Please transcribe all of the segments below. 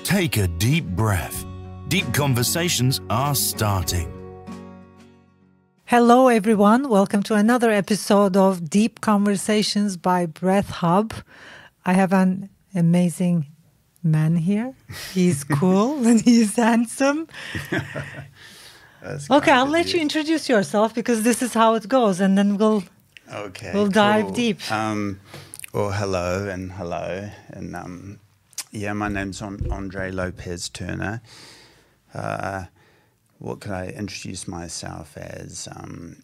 Take a deep breath. Deep conversations are starting. Hello, everyone. Welcome to another episode of Deep Conversations by Breath Hub. I have an amazing man here. He's cool and he's handsome. Okay, I'll let you introduce yourself because this is how it goes, and then we'll dive deep. Well, hello, and my name's Andre Lopez Turner. What could I introduce myself as? I'm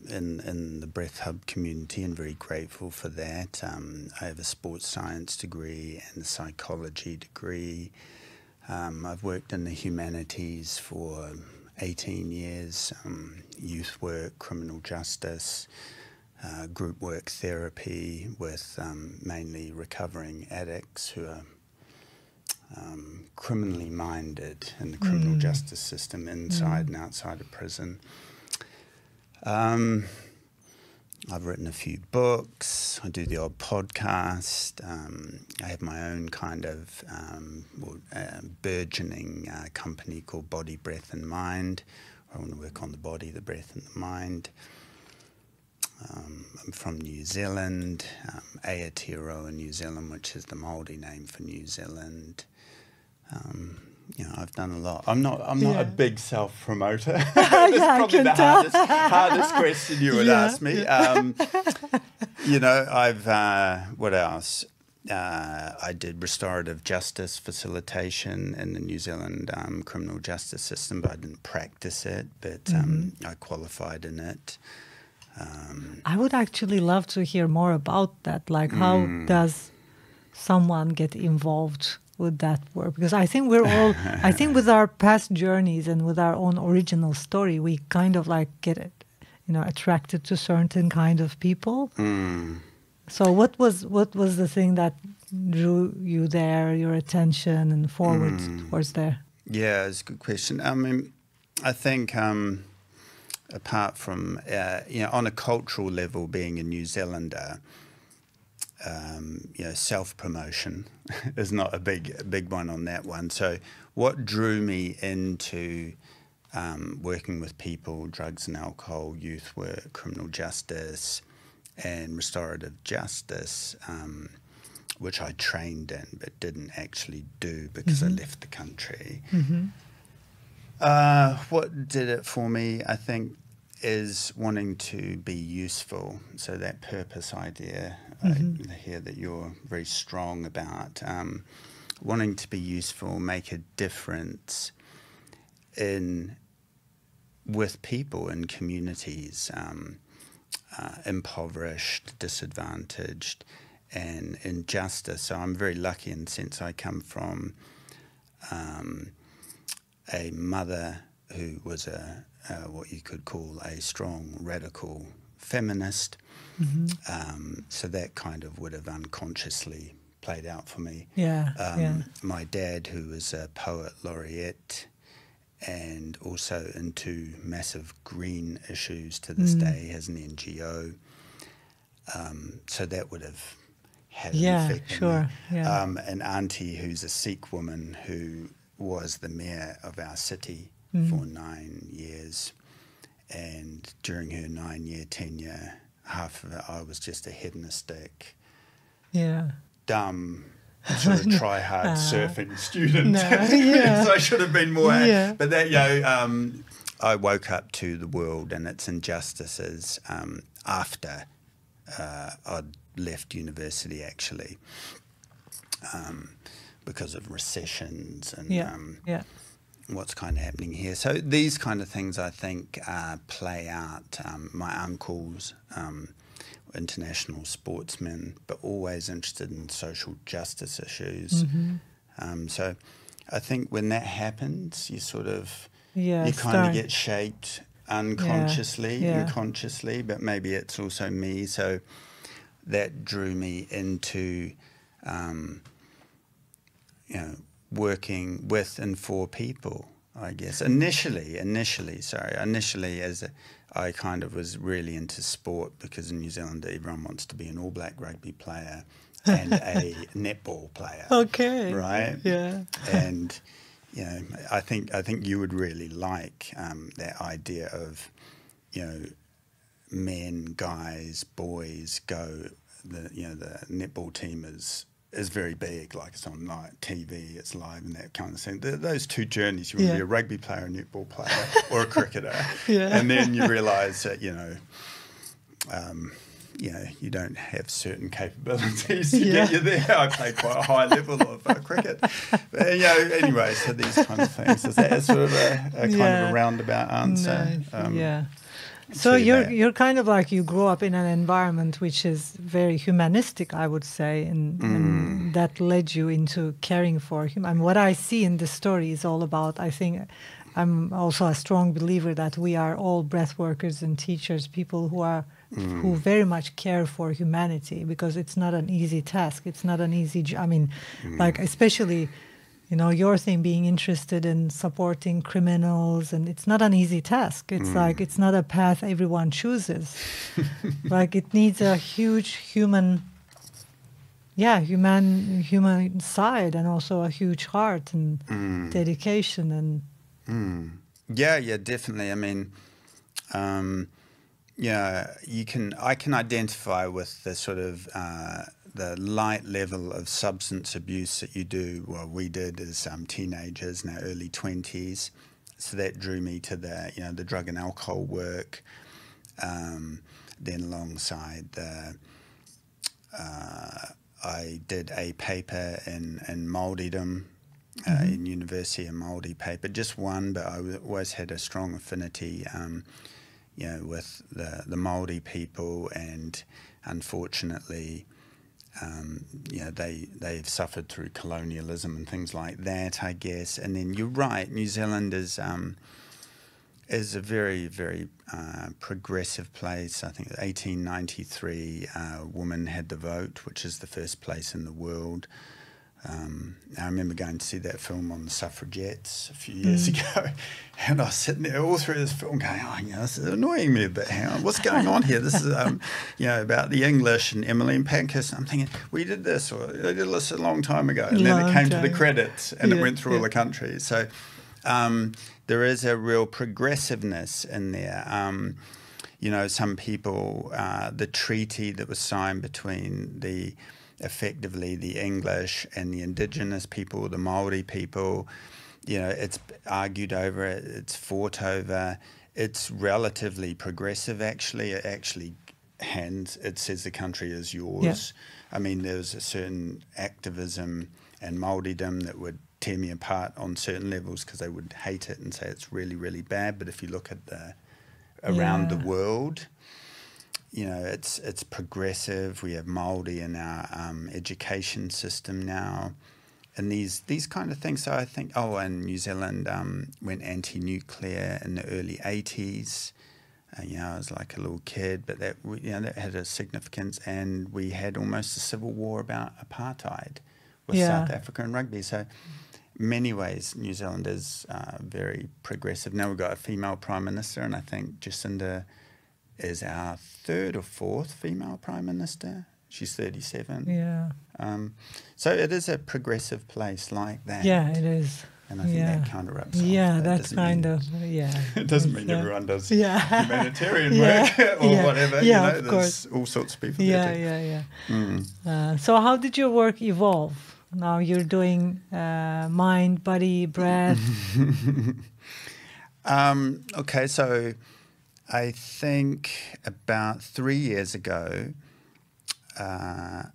in the Breath Hub community and very grateful for that. I have a sports science degree and a psychology degree. I've worked in the humanities for 18 years, youth work, criminal justice, group work therapy with mainly recovering addicts who are criminally minded in the criminal justice system inside and outside of prison. I've written a few books. I do the odd podcast. I have my own kind of burgeoning company called Body, Breath and Mind. I want to work on the body, the breath and the mind. I'm from New Zealand, Aotearoa, New Zealand, which is the Māori name for New Zealand. I've done a lot. I'm not a big self-promoter. That's probably the hardest question you would ask me. What else? I did restorative justice facilitation in the New Zealand criminal justice system, but I didn't practice it, but I qualified in it. I would actually love to hear more about that. Like, how does someone get involved with that work? Because I think we're all, I think with our past journeys and with our own original story, we kind of like get, attracted to certain kind of people. So what was the thing that drew you there, your attention and forward towards there? Yeah, it's a good question. I mean, I think apart from, on a cultural level, being a New Zealander, self-promotion is not a big one on that one. So what drew me into working with people, drugs and alcohol, youth work, criminal justice, and restorative justice, which I trained in but didn't actually do because I left the country. What did it for me, I think, is wanting to be useful. So that purpose idea, I hear that you're very strong about, wanting to be useful, make a difference with people in communities, impoverished, disadvantaged, and injustice. So I'm very lucky in the sense I come from a mother who was what you could call a strong, radical feminist. So that kind of would have unconsciously played out for me. My dad, who was a poet laureate and also into massive green issues to this day, has an NGO. So that would have had an effect on me. An auntie who's a Sikh woman who was the mayor of our city for 9 years, and during her 9-year tenure, half of it I was just a hedonistic, dumb, sort of try-hard surfing student. So I should have been more. But that, I woke up to the world and its injustices after I'd left university, actually, because of recessions and what's kind of happening here. So these kind of things, I think, play out. My uncles, international sportsmen, but always interested in social justice issues. So I think when that happens, you sort of, you kind of get shaped unconsciously and consciously, but maybe it's also me. So that drew me into, working with and for people, I guess. Initially, as I kind of was really into sport, because in New Zealand everyone wants to be an All Black rugby player, and a netball player. Okay. Right? Yeah. And, you know, I think you would really like that idea of, you know, men, guys, boys go. The netball team is very big, like it's on like TV, it's live and that kind of thing. Those two journeys, you want to be a rugby player, a netball player, or a cricketer, and then you realise that you don't have certain capabilities to get you there. I play quite a high level of cricket, but anyway. So these kind of things. Is that sort of a kind of a roundabout answer? Nice. So you're kind of like you grew up in an environment which is very humanistic, I would say, and that led you into caring for him. And what I see in the story is all about, I think, I'm also a strong believer that we are all breath workers and teachers, people who very much care for humanity, because it's not an easy task. It's not an easy job. I mean, like especially, your thing being interested in supporting criminals, and it's not an easy task. It's like, it's not a path everyone chooses. Like it needs a huge human side, and also a huge heart and dedication and. Yeah, definitely. I mean, I can identify with the sort of the light level of substance abuse that you do. Well, we did as teenagers in our early 20s. So that drew me to the drug and alcohol work. Then alongside I did a paper in Māoridom. In university, a Māori paper, just one, but I always had a strong affinity, with the Māori people, and unfortunately, they've suffered through colonialism and things like that, I guess. And then you're right, New Zealand is a very, very progressive place. I think 1893, a woman had the vote, which is the first place in the world. I remember going to see that film on the suffragettes a few years ago, and I was sitting there all through this film going, this is annoying me a bit. Hang on, what's going on here? This is, about the English and Emmeline Pankhurst. I'm thinking, we did this, or they did this a long time ago. And then it came to the credits, and it went through all the countries. So there is a real progressiveness in there. Some people, the treaty that was signed between effectively the English and the indigenous people, the Māori people, it's argued over, it's fought over. It's relatively progressive, actually. It actually it says the country is yours. Yeah. I mean, there's a certain activism and Māoridom that would tear me apart on certain levels because they would hate it and say it's really, really bad. But if you look at around the world, it's progressive. We have Māori in our education system now, and these kind of things. So I think, and New Zealand went anti-nuclear in the early 80s. I was like a little kid, but that had a significance, and we had almost a civil war about apartheid with South Africa and rugby. So many ways, New Zealand is very progressive. Now we've got a female prime minister, and I think Jacinda is our third or fourth female prime minister. She's 37. Yeah. So it is a progressive place like that. Yeah, it is. And I think that kind of rubs off. Yeah, that's kind of, It doesn't mean everyone does humanitarian work or whatever. Yeah, of there's course. all sorts of people there too. So how did your work evolve? Now you're doing mind, body, breath. Okay, so I think about 3 years ago, I'll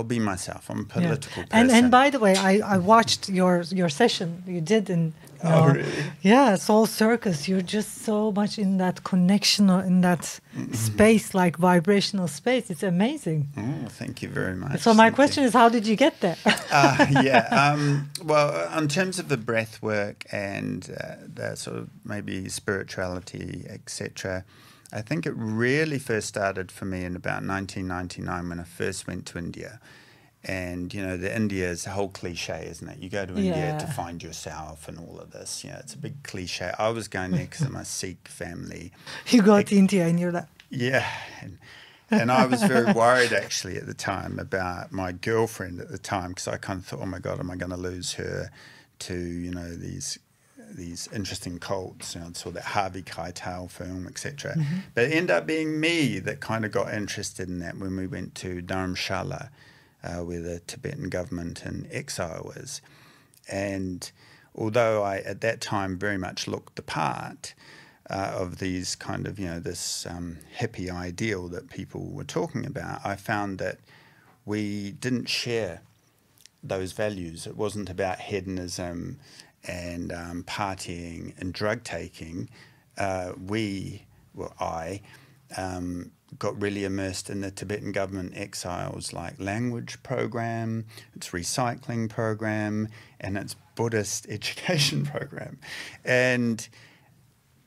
be myself. I'm a political person. And by the way, I watched your session you did in really? Yeah, Soul Circus. You're just so much in that connection or in that space, like vibrational space. It's amazing. Oh, thank you very much. So my question is, how did you get there? Well, in terms of the breath work and the sort of maybe spirituality, etc., I think it really first started for me in about 1999 when I first went to India. And, the India is a whole cliche, isn't it? You go to India to find yourself and all of this. It's a big cliche. I was going there because of my Sikh family. You go to India and you're like... Yeah. And I was very worried actually at the time about my girlfriend at the time, because I kind of thought, oh my God, am I going to lose her to, you know, these interesting cults? You know, I saw that Harvey Keitel film, etc. But it ended up being me that kind of got interested in that when we went to Dharamshala, where the Tibetan government in exile was. And although I, at that time, very much looked the part of these kind of, you know, this hippie ideal that people were talking about, I found that we didn't share those values. It wasn't about hedonism and partying and drug taking. I got really immersed in the Tibetan government exiles, like language program, its recycling program, and its Buddhist education program. And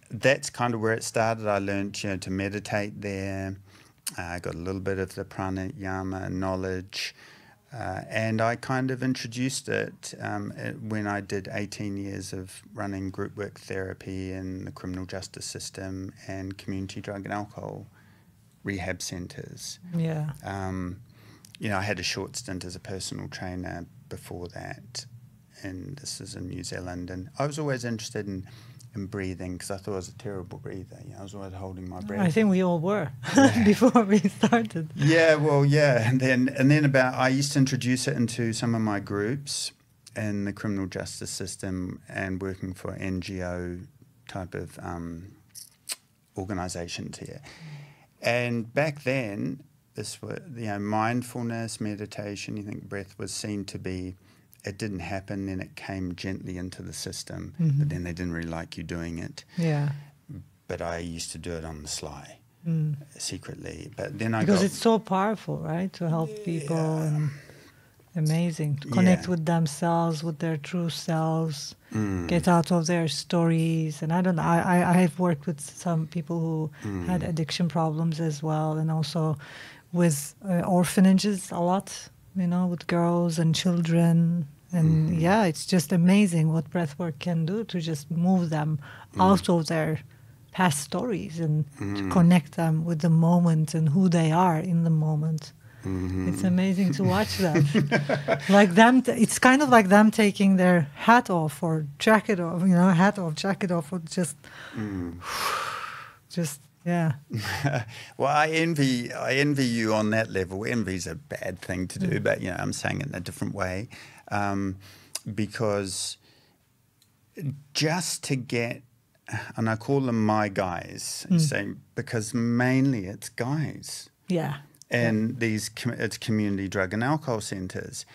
that's kind of where it started. I learned, you know, to meditate there. I got a little bit of the pranayama knowledge. And I kind of introduced it when I did 18 years of running group work therapy in the criminal justice system and community drug and alcohol rehab centres. Yeah. You know, I had a short stint as a personal trainer before that, and this is in New Zealand. And I was always interested in breathing, because I thought I was a terrible breather. You know, I was always holding my breath. I think we all were before we started. Yeah, well, yeah. And then I used to introduce it into some of my groups in the criminal justice system and working for NGO type of organisations here. And back then, this was, you know, mindfulness, meditation, you think breath was seen to be, it didn't happen, then it came gently into the system, but then they didn't really like you doing it. Yeah. But I used to do it on the sly, secretly. But then because it's so powerful, right? To help people, and amazing. To connect with themselves, with their true selves, get out of their stories. And I don't know, I have worked with some people who had addiction problems as well, and also with orphanages a lot, you know, with girls and children. And yeah, it's just amazing what breathwork can do to just move them out of their past stories and to connect them with the moment and who they are in the moment. It's amazing to watch that. Like them, it's kind of like them taking their hat off or jacket off, you know, hat off, jacket off, or just, yeah. Well, I envy you on that level. Envy's a bad thing to do, but, you know, I'm saying it in a different way, because just to get, and I call them my guys, saying, because mainly it's guys. Yeah. And it's community drug and alcohol centres.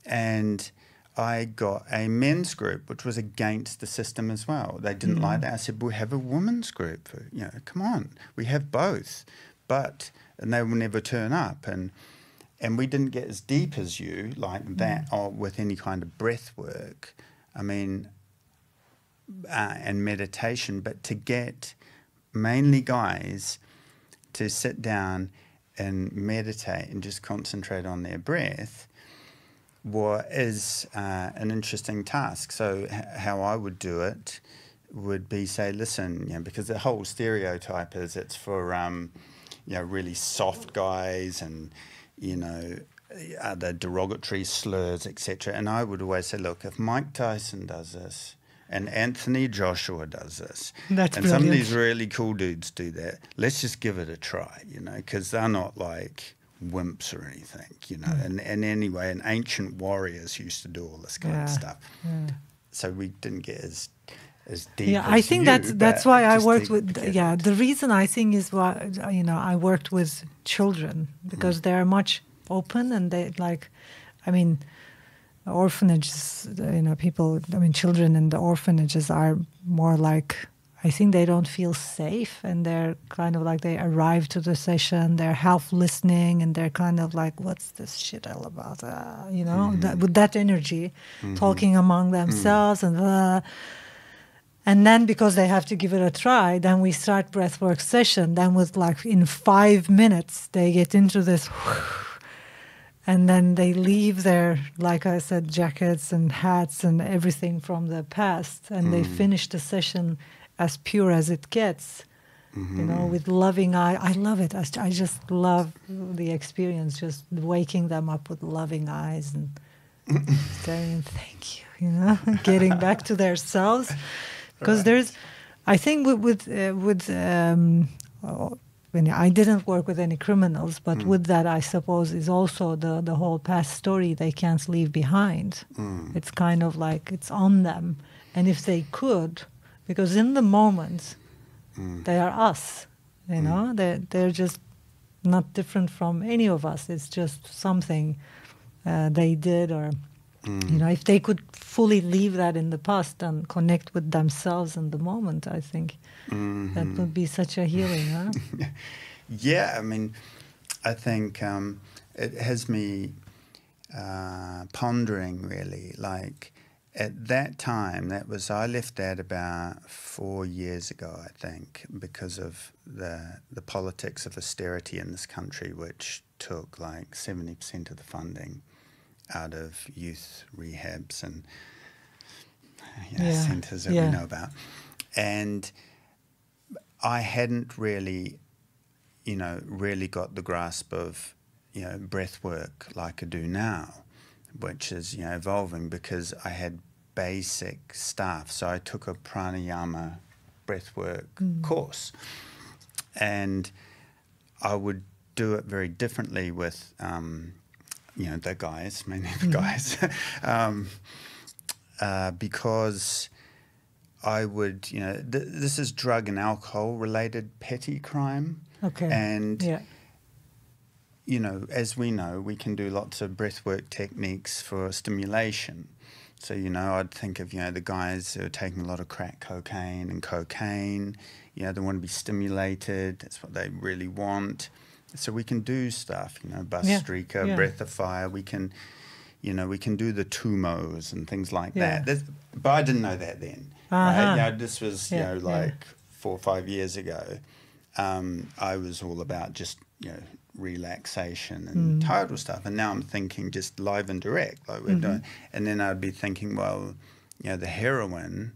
And I got a men's group, which was against the system as well. They didn't like that. I said, we have a women's group. You know, come on, we have both. And they will never turn up. And we didn't get as deep as you, like that, or with any kind of breath work. I mean, and meditation. But to get mainly guys to sit down and meditate and just concentrate on their breath is an interesting task. So how I would do it would be, say, listen, you know, because the whole stereotype is it's for you know, really soft guys and, you know, other derogatory slurs, etc. And I would always say, look, if Mike Tyson does this and Anthony Joshua does this, That's and brilliant. some of these really cool dudes do that, let's just give it a try, you know, because they're not like wimps or anything, you know. And anyway, and ancient warriors used to do all this kind of stuff. So we didn't get as deep. Yeah, as I think you, that's why I worked with. it. The reason I think is why, you know, I worked with children, because they're much open, and they like, I mean, orphanages, you know, people, I mean, children in the orphanages are more like, I think they don't feel safe, and they're kind of like, they arrive to the session, they're half listening, and they're kind of like, what's this shit all about? You know, with that energy, talking among themselves, and then because they have to give it a try, then we start breathwork session. Then with like in 5 minutes, they get into this, and then they leave their, like I said, jackets and hats and everything from the past, and they finish the session as pure as it gets. you know, with loving eye. I love it. I just love the experience, just waking them up with loving eyes and saying thank you, you know, getting back to their selves. Because there's, I think when I didn't work with any criminals, but with that, I suppose, is also the whole past story they can't leave behind. It's kind of like it's on them. And if they could, because in the moment, they are us, you know, they're just not different from any of us. It's just something they did, or, you know, if they could fully leave that in the past and connect with themselves in the moment, I think that would be such a healing, huh? Yeah, I mean, I think it has me pondering, really, like, at that time, I left that about 4 years ago, I think, because of the politics of austerity in this country, which took like 70% of the funding out of youth rehabs and centres that we know about. And I hadn't really, you know, really got the grasp of, you know, breath work like I do now, which is, you know, evolving, because I had basic stuff. So I took a pranayama breathwork course, and I would do it very differently with, you know, the guys, mainly the guys, because I would, you know, this is drug and alcohol related petty crime. Okay. And you know, as we know, we can do lots of breathwork techniques for stimulation. So, you know, I'd think of, you know, the guys who are taking a lot of crack cocaine, you know, they want to be stimulated. That's what they really want. So we can do stuff, you know, bus streaker, breath of fire. We can, you know, we can do the tumos and things like that. But I didn't know that then. Right? You know, this was, you know, like 4 or 5 years ago. I was all about just, you know, relaxation and total stuff, and now I'm thinking just live and direct, like we're doing. And then I'd be thinking, well, you know, the heroin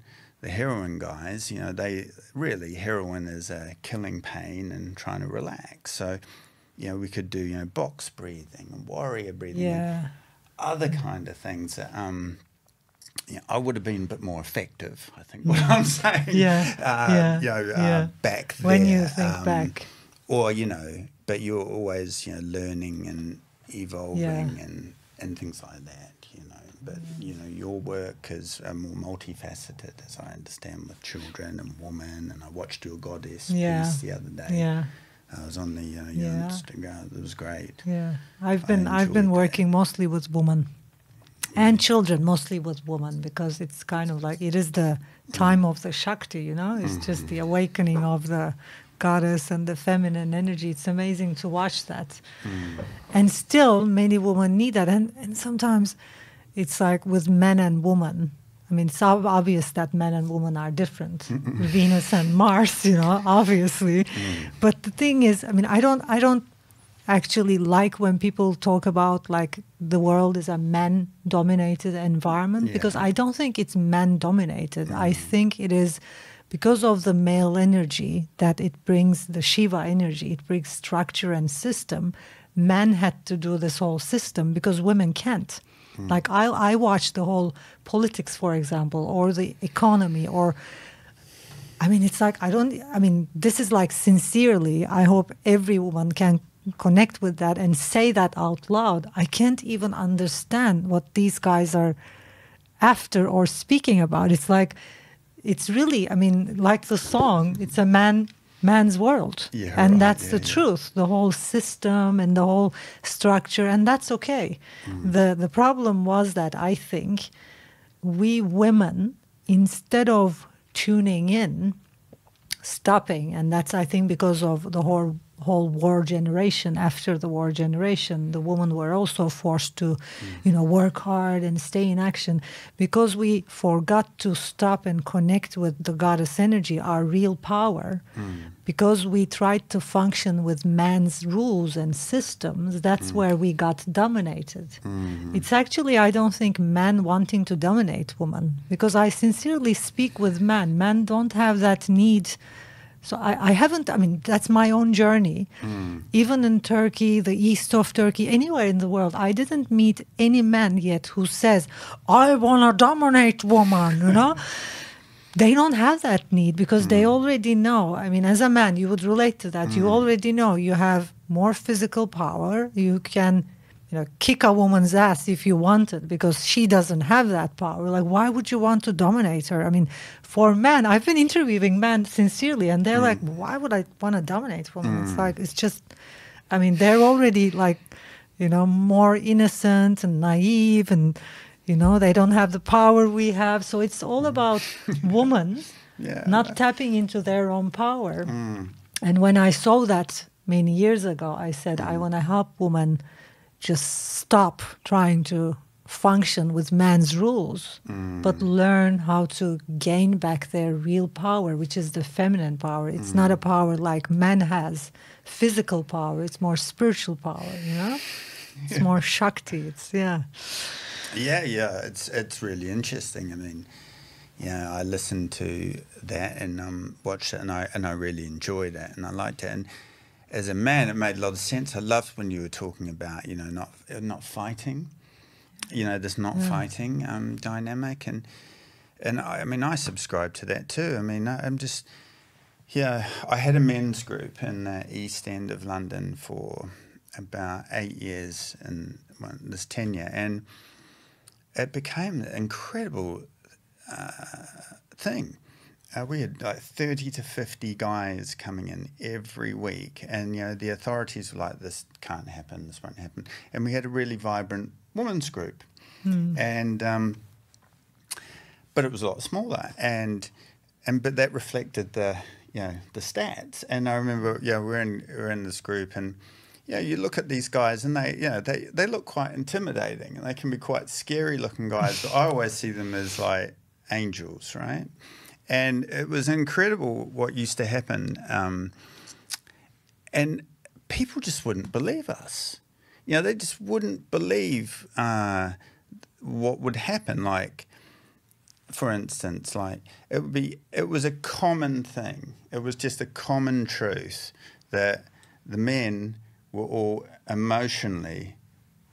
guys, you know, they really, heroin is killing pain and trying to relax. So, you know, we could do, you know, box breathing and warrior breathing, and other kind of things that you know, I would have been a bit more effective, I think, what I'm saying. You know, back there. When you think back. Or, you know, but you're always, you know, learning and evolving and things like that, you know. But, you know, your work is more multifaceted, as I understand, with children and women. And I watched your goddess piece the other day. I was on the your Instagram. It was great. Yeah, I've been working mostly with women and children, mostly with women, because it's kind of like it is the time of the Shakti, you know. It's just the awakening of the goddess and the feminine energy. It's amazing to watch that. And still, many women need that. And sometimes it's like with men and women. I mean, it's obvious that men and women are different. Venus and Mars, you know, obviously. But the thing is, I mean, I don't actually like when people talk about like the world is a man-dominated environment, because I don't think it's man-dominated. I think it is because of the male energy that it brings, the Shiva energy, it brings structure and system. Men had to do this whole system because women can't. Like I watch the whole politics, for example, or the economy, or I mean, it's like this is like sincerely, I hope every woman can connect with that and say that out loud. I can't even understand what these guys are after or speaking about. It's like, it's really, I mean, like the song, it's a man's world. And that's the truth, the whole system and the whole structure, and that's okay. The problem was that I think we women, instead of tuning in, stopping, and that's, I think, because of the whole war generation. After the war generation, the women were also forced to, you know, work hard and stay in action, because we forgot to stop and connect with the goddess energy, our real power, because we tried to function with man's rules and systems. That's where we got dominated. It's actually, I don't think men wanting to dominate women, because I sincerely speak with men. Men don't have that need So I haven't, I mean, that's my own journey. Even in Turkey, the east of Turkey, anywhere in the world, I didn't meet any man yet who says, I want to dominate woman, you know? They don't have that need because they already know. I mean, as a man, you would relate to that. You already know you have more physical power. You can, you know, kick a woman's ass if you wanted because she doesn't have that power. Like, why would you want to dominate her? I mean, for men, I've been interviewing men sincerely, and they're like, why would I want to dominate women? It's like, it's just, I mean, they're already like, you know, more innocent and naive, and, you know, they don't have the power we have. So it's all about women not tapping into their own power. And when I saw that many years ago, I said, I want to help women just stop trying to function with man's rules, but learn how to gain back their real power, which is the feminine power. It's not a power like man has, physical power. It's more spiritual power, you know? It's more Shakti. It's, It's really interesting. I mean, I listened to that and watched it, and I really enjoyed it, and I liked it. And as a man, it made a lot of sense. I loved when you were talking about, you know, not fighting, you know, this not fighting dynamic, and I mean, I subscribe to that too. I mean, I'm just, I had a men's group in the East End of London for about 8 years in this tenure, and it became an incredible thing. We had like 30 to 50 guys coming in every week, and, you know, the authorities were like, this can't happen, this won't happen. And we had a really vibrant women's group, and but it was a lot smaller, but that reflected the stats. And I remember, we're in this group, and you look at these guys, and they look quite intimidating, and they can be quite scary looking guys. But I always see them as like angels, right? And it was incredible what used to happen. And people just wouldn't believe us. You know, they just wouldn't believe what would happen. Like, for instance, like it was a common thing. It was just a common truth that the men were all emotionally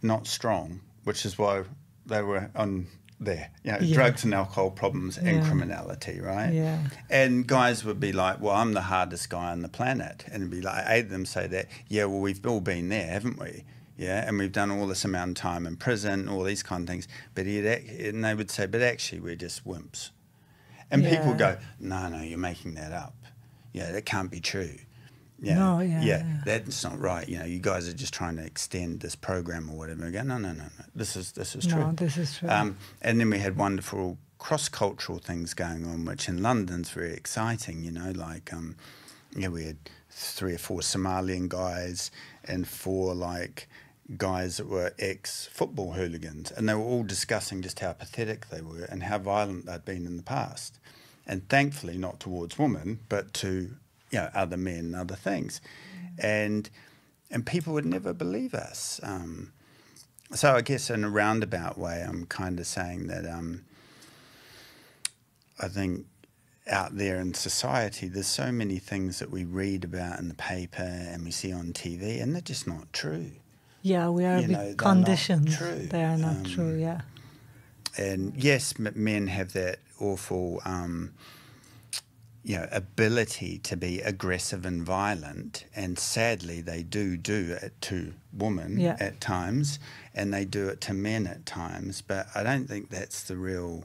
not strong, which is why they were on there, drugs and alcohol problems and criminality, right? Yeah. And guys would be like, well, I'm the hardest guy on the planet. And it'd be like, 8 of them say that, well, we've all been there, haven't we? Yeah, and we've done all this amount of time in prison, all these kind of things. But and they would say, but actually, we're just wimps. And people go, no, you're making that up. Yeah, that can't be true. That's not right. You know, you guys are just trying to extend this program or whatever. I go, no. This is true. No, this is true. And then we had wonderful cross-cultural things going on, which in London's very exciting. You know, like we had 3 or 4 Somalian guys and 4 like guys that were ex-football hooligans, and they were all discussing just how pathetic they were and how violent they'd been in the past, and thankfully not towards women, but to other men and other things. And people would never believe us. So I guess in a roundabout way, I'm kind of saying that I think out there in society, there's so many things that we read about in the paper and we see on TV, and they're just not true. Yeah, we are conditioned. They are not true, yeah. And yes, men have that awful ability to be aggressive and violent, and sadly they do it to women at times, and they do it to men at times, but I don't think that's the real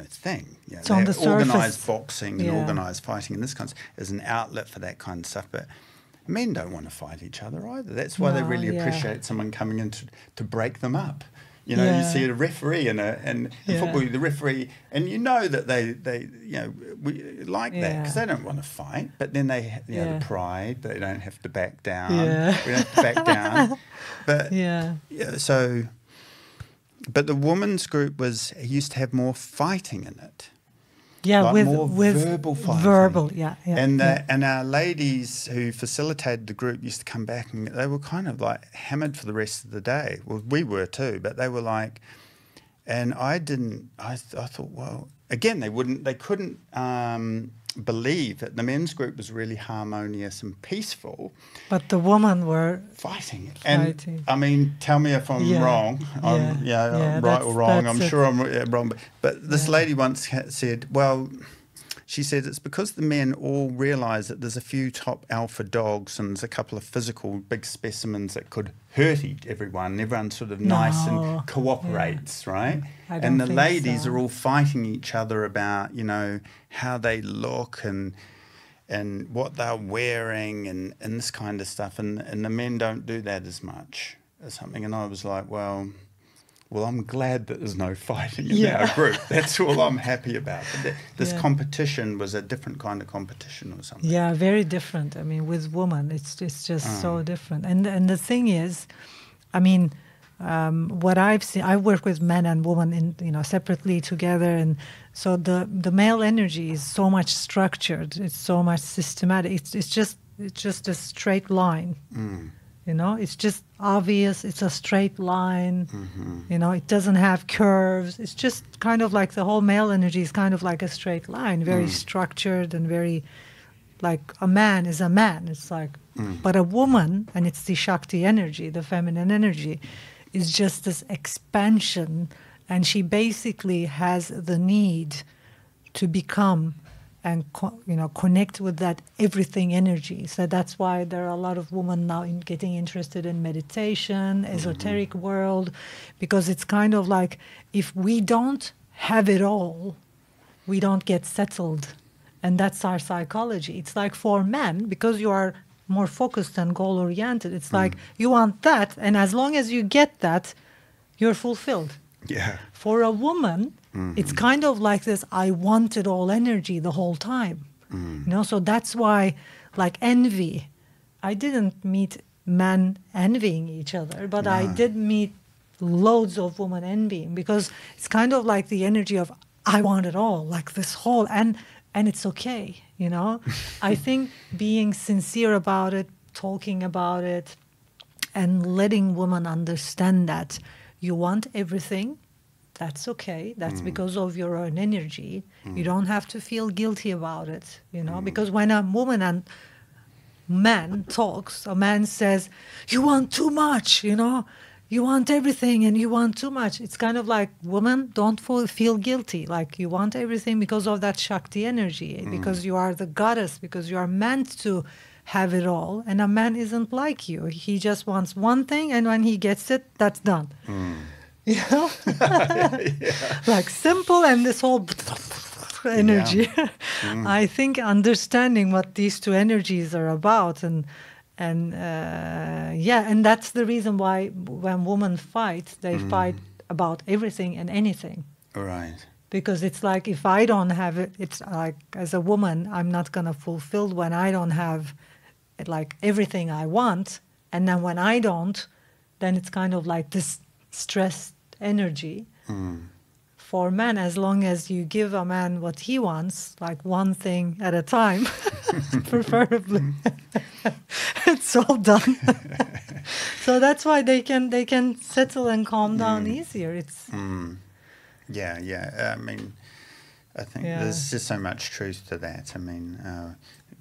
thing. It's on the surface. Organised boxing and organised fighting and this kind of is an outlet for that kind of stuff, but men don't want to fight each other either. That's why they really appreciate someone coming in to break them up. You know, you see a referee in football, the referee, and you know that they we like that because they don't want to fight, but then they the pride, they don't have to back down. We don't have to back down. But but the women's group used to have more fighting in it. Yeah, like with verbal fighting. And our ladies who facilitated the group used to come back, and they were kind of like hammered for the rest of the day. Well, we were too, but they were like, and I thought, well, again, they couldn't believe that the men's group was really harmonious and peaceful. But the women were fighting. And I mean, tell me if I'm wrong. I'm right or wrong. I'm sure I'm wrong. But this lady once said, well, she said it's because the men all realise that there's a few top alpha dogs and there's a couple of physical big specimens that could hurt everyone. Everyone's sort of nice and cooperates, right? And the ladies are all fighting each other about, you know, how they look and what they're wearing and this kind of stuff. And the men don't do that as much as something. And I was like, well, I'm glad that there's no fighting in our group. That's all I'm happy about. But this competition was a different kind of competition or something. Yeah, very different. I mean, with women, it's just so different. And the thing is, I mean, what I've seen, I work with men and women separately together, and so the male energy is so much structured. It's so much systematic. It's just a straight line. You know, it's just obvious. It's a straight line. You know, it doesn't have curves. It's just kind of like the whole male energy is kind of like a straight line, very structured and very like a man is a man. It's like, but a woman, and it's the Shakti energy, the feminine energy, is just this expansion, and she basically has the need to become and connect with that everything energy. So that's why there are a lot of women now getting interested in meditation, esoteric world, because it's kind of like if we don't have it all, we don't get settled. And that's our psychology. It's like for men, because you are more focused and goal-oriented, it's like you want that, and as long as you get that, you're fulfilled. Yeah. For a woman, it's kind of like this I want it all energy the whole time. You know, so that's why, like envy, I didn't meet men envying each other, but I did meet loads of women envying, because it's kind of like the energy of I want it all, like this whole, and it's okay, you know. I think being sincere about it, talking about it, and letting women understand that you want everything, that's okay. That's because of your own energy. You don't have to feel guilty about it, you know, because when a woman and man talks, a man says, you want too much, you know, you want everything and you want too much. It's kind of like, woman, don't feel guilty. Like you want everything because of that Shakti energy, because you are the goddess, because you are meant to have it all. And a man isn't like you. He just wants one thing, and when he gets it, that's done. You know? Like simple, and this whole energy. I think understanding what these two energies are about, and that's the reason why when women fight, they fight about everything and anything. Right. Because it's like, if I don't have it, it's like, as a woman, I'm not going to fulfill when I don't have like everything I want. And then when I don't, then it's kind of like this stressed energy. For men, as long as you give a man what he wants, like one thing at a time, preferably, it's all done. So that's why they can settle and calm down easier. It's I mean, I think there's just so much truth to that. I mean,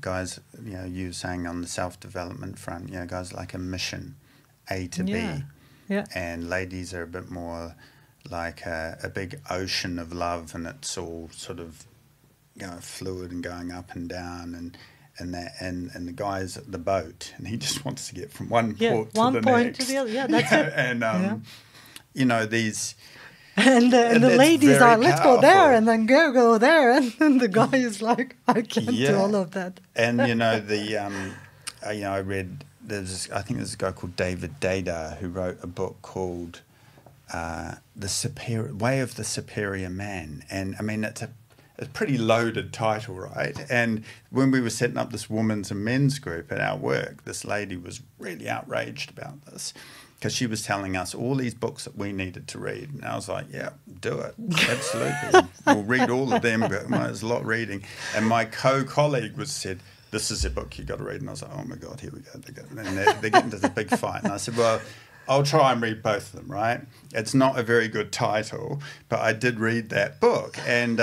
guys, you know, you were saying on the self-development front, you know, guys like a mission, A to B. Yeah. And ladies are a bit more like a big ocean of love, and it's all sort of, you know, fluid and going up and down, and the guy's at the boat, and he just wants to get from one port to the next. To the other. Yeah, that's it. And you know, these. And the ladies are, let's go there, and then go there, and the guy is like, I can't do all of that. And you know, I read, I think there's a guy called David Dada who wrote a book called The Way of the Superior Man, and I mean, it's a pretty loaded title, right? And when we were setting up this women's and men's group at our work, this lady was really outraged about this, because she was telling us all these books that we needed to read. And I was like, yeah, do it. Absolutely. We'll read all of them, but there's a lot reading. And my co-colleague said, this is a book you got to read. And I was like, oh, my God, here we go. And they're getting to the big fight. And I said, well, I'll try and read both of them, right? It's not a very good title, but I did read that book, and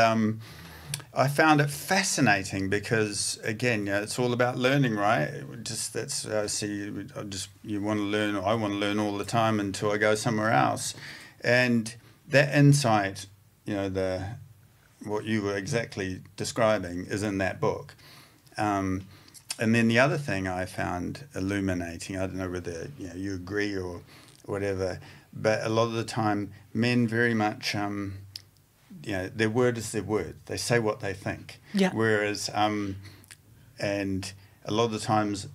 I found it fascinating because, again, it's all about learning, right? Just that's you want to learn. I want to learn all the time until I go somewhere else, and that insight, what you were exactly describing, is in that book. And then the other thing I found illuminating, I don't know whether you agree or whatever, but a lot of the time men very much, their word is their word. They say what they think. Yeah. Whereas, and a lot of the times,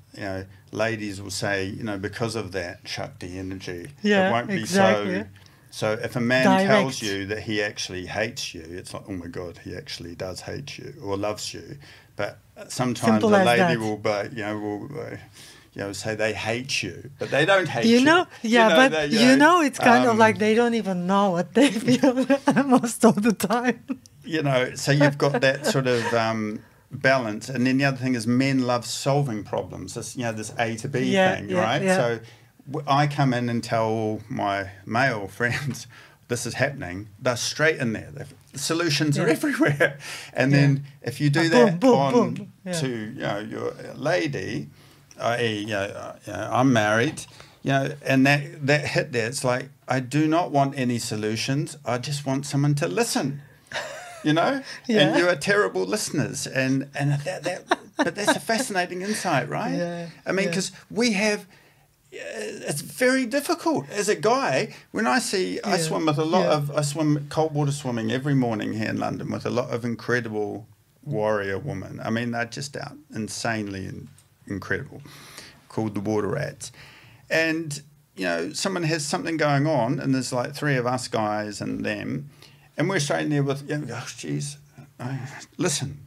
ladies will say, because of that Shakti energy, it won't be exactly. So if a man Direct. tells you that he actually hates you, it's like, oh my God, he actually does hate you or loves you. But sometimes Simple a as lady that. will say they hate you, but they don't hate you. It's kind of like they don't even know what they feel most of the time. So you've got that sort of balance, and then the other thing is men love solving problems. This this A to B thing, right? Yeah. So I come in and tell my male friends this is happening. They're straight in there. The solutions are everywhere. And then if you do that boom. to your lady, i.e., I'm married, and that hit there, it's like, I do not want any solutions. I just want someone to listen. And you are terrible listeners, and but that's a fascinating insight, right? Yeah, I mean, because we have. It's very difficult as a guy. When I swim with a lot of, I swim cold water swimming every morning here in London with a lot of incredible warrior women. I mean, they're just out insanely incredible, called the water rats. And, someone has something going on, and there's like three of us guys and them, and we're straight in there with, geez, listen.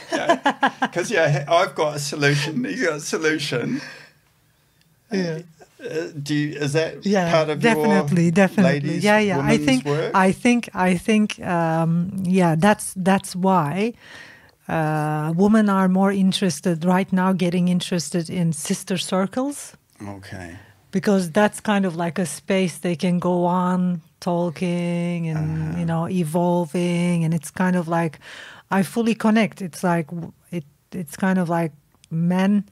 Because, I've got a solution, you've got a solution. Yeah. Is that part of definitely. ladies, women's work? I think. That's why women are more interested right now, getting interested in sister circles. Okay. Because that's kind of like a space they can go on talking and evolving, and it's kind of like I fully connect. It's like it's kind of like men.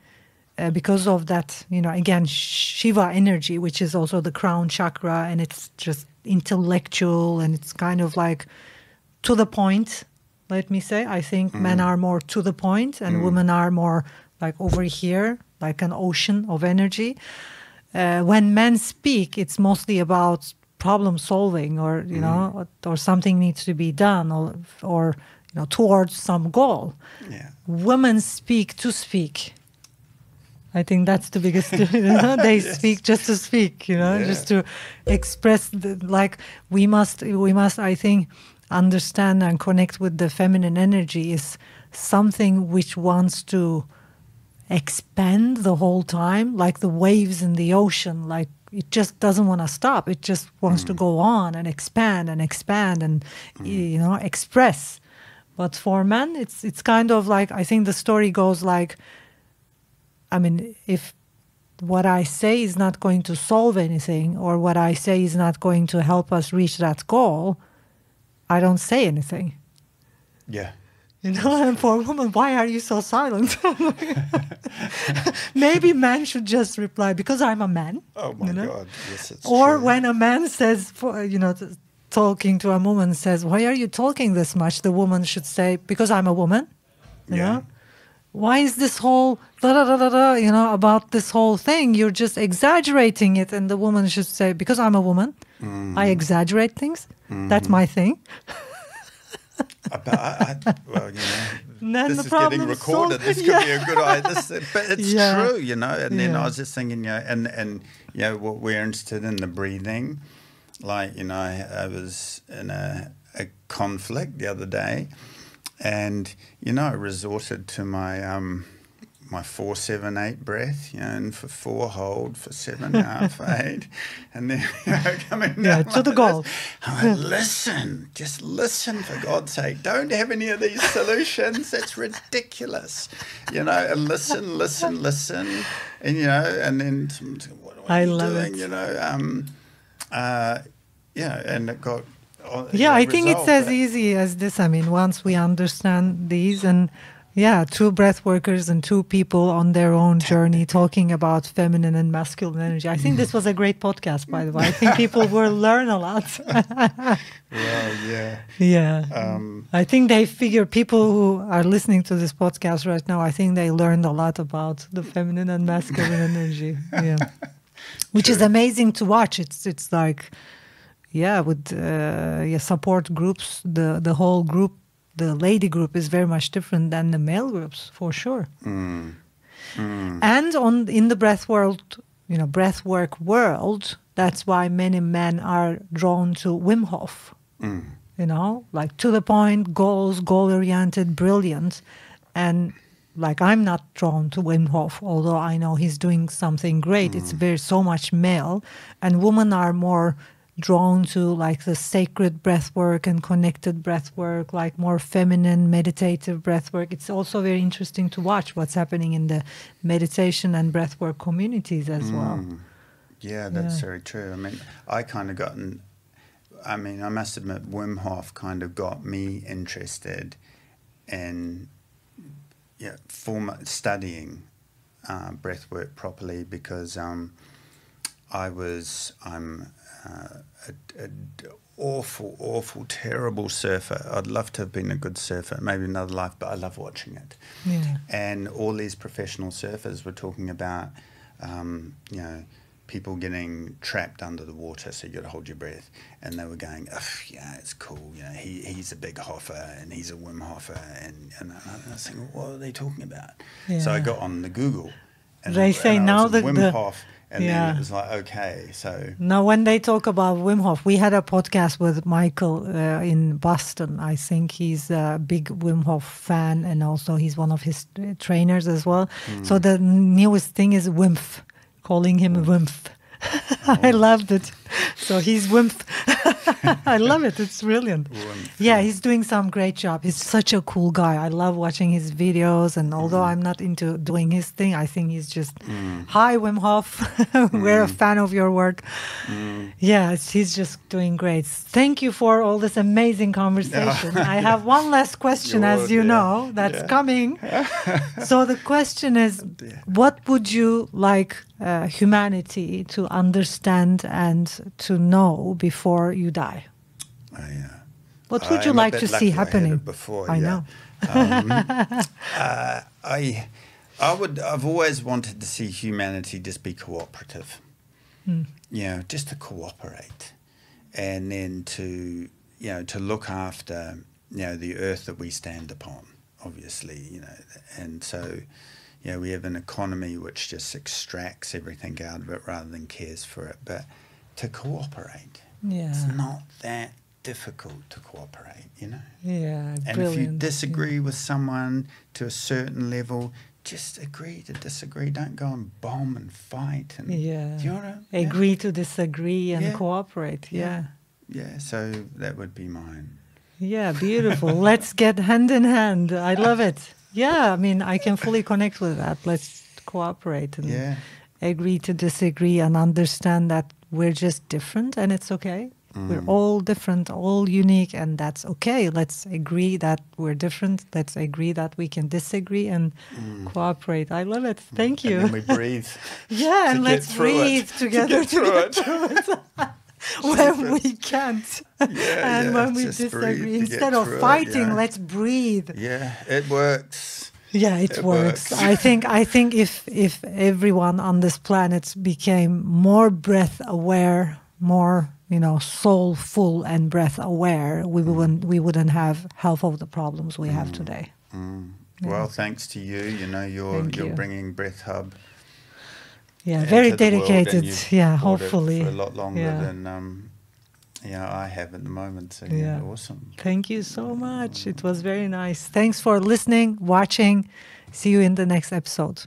Because of that, again, Shiva energy, which is also the crown chakra, and it's just intellectual, and it's kind of like to the point, let me say. I think men are more to the point, and women are more like over here, like an ocean of energy. When men speak, it's mostly about problem solving, or, or something needs to be done, or towards some goal. Yeah. Women speak to speak. I think that's the biggest. They speak just to speak, just to express. We must. I think understand and connect with the feminine energy is something which wants to expand the whole time, like the waves in the ocean. Like it just doesn't want to stop. It just wants to go on and expand and express. But for men, it's kind of like, I think the story goes like, I mean, if what I say is not going to solve anything, or what I say is not going to help us reach that goal, I don't say anything. Yeah. And for a woman, why are you so silent? Maybe men should just reply, because I'm a man. Oh my God, yes, it's or true. When a man says, talking to a woman says, why are you talking this much? The woman should say, because I'm a woman. You know? Why is this whole about this whole thing? You're just exaggerating it. And the woman should say, because I'm a woman, I exaggerate things. That's my thing. This is getting recorded. This could be a good idea. But it's true, And then I was just thinking, and what we're interested in, the breathing. Like, I was in a conflict the other day. And, I resorted to my my 4-7-8 breath, and for 4 hold, for 7.5 8, and then coming down to the goal. I'm like, listen, just listen for God's sake. Don't have any of these solutions. That's ridiculous, and listen, and and then what are you doing? And it got. I think it's as easy as this. I mean, once we understand these, and two breath workers and 2 people on their own journey talking about feminine and masculine energy. I think this was a great podcast, by the way. I think people will learn a lot. I think they figure, people who are listening to this podcast right now, I think they learned a lot about the feminine and masculine energy. Which is amazing to watch. It's like, with support groups, the whole group, the lady group is very much different than the male groups, for sure. And in the breathwork world, that's why many men are drawn to Wim Hof. Like to the point, goal-oriented, brilliant. And like, I'm not drawn to Wim Hof, although I know he's doing something great. It's so much male, and women are more drawn to like the sacred breath work and connected breath work, like more feminine meditative breath work. It's also very interesting to watch what's happening in the meditation and breath work communities as well. That's very true. I mean, I must admit, Wim Hof kind of got me interested in studying breath work properly, because I'm an awful, terrible surfer. I'd love to have been a good surfer, maybe another life, but I love watching it. And all these professional surfers were talking about, people getting trapped under the water, so you got to hold your breath. And they were going, it's cool. He's a big Hoffer and he's a Wim Hofer. And I was thinking, what are they talking about? So I got on the Google. And they say now that Wim Hof. And then it was like, okay, so... Now, when they talk about Wim Hof, we had a podcast with Michael in Boston. I think he's a big Wim Hof fan, and also he's one of his trainers as well. So the newest thing is Wimf, calling him Wimf. I loved it. So he's Wimf. I love it. It's brilliant. He's doing some great job. He's such a cool guy. I love watching his videos. And although I'm not into doing his thing, I think he's just, hi, Wim Hof. We're a fan of your work. He's just doing great. Thank you for all this amazing conversation. I have one last question, as you know, that's coming. So the question is, what would you like humanity to understand and to know before you die? What would you like to see happening? I know. I've always wanted to see humanity just be cooperative. Just to cooperate, and then to look after the earth that we stand upon, obviously, and so we have an economy which just extracts everything out of it rather than cares for it. But to cooperate, it's not that difficult to cooperate, And if you disagree with someone to a certain level, just agree to disagree. Don't go and bomb and fight. And, do you know? Agree to disagree and cooperate. So that would be mine. Beautiful. Let's get hand in hand. I love it. I mean, I can fully connect with that. Let's cooperate and agree to disagree and understand that we're just different and it's okay. We're all different, all unique, and that's okay. Let's agree that we're different. Let's agree that we can disagree and cooperate. I love it. Thank you. And then we breathe. And let's breathe together to get through it. When we can't and when we disagree. Instead of fighting, let's breathe. It works. It works. I think if everyone on this planet became more breath aware, more soulful and breath aware, we wouldn't have half of the problems we have today. Well, thanks to you. You're bringing Breath Hub. Very dedicated. Hopefully for a lot longer than I have at the moment. So awesome. Thank you so much. It was very nice. Thanks for listening, watching. See you in the next episode.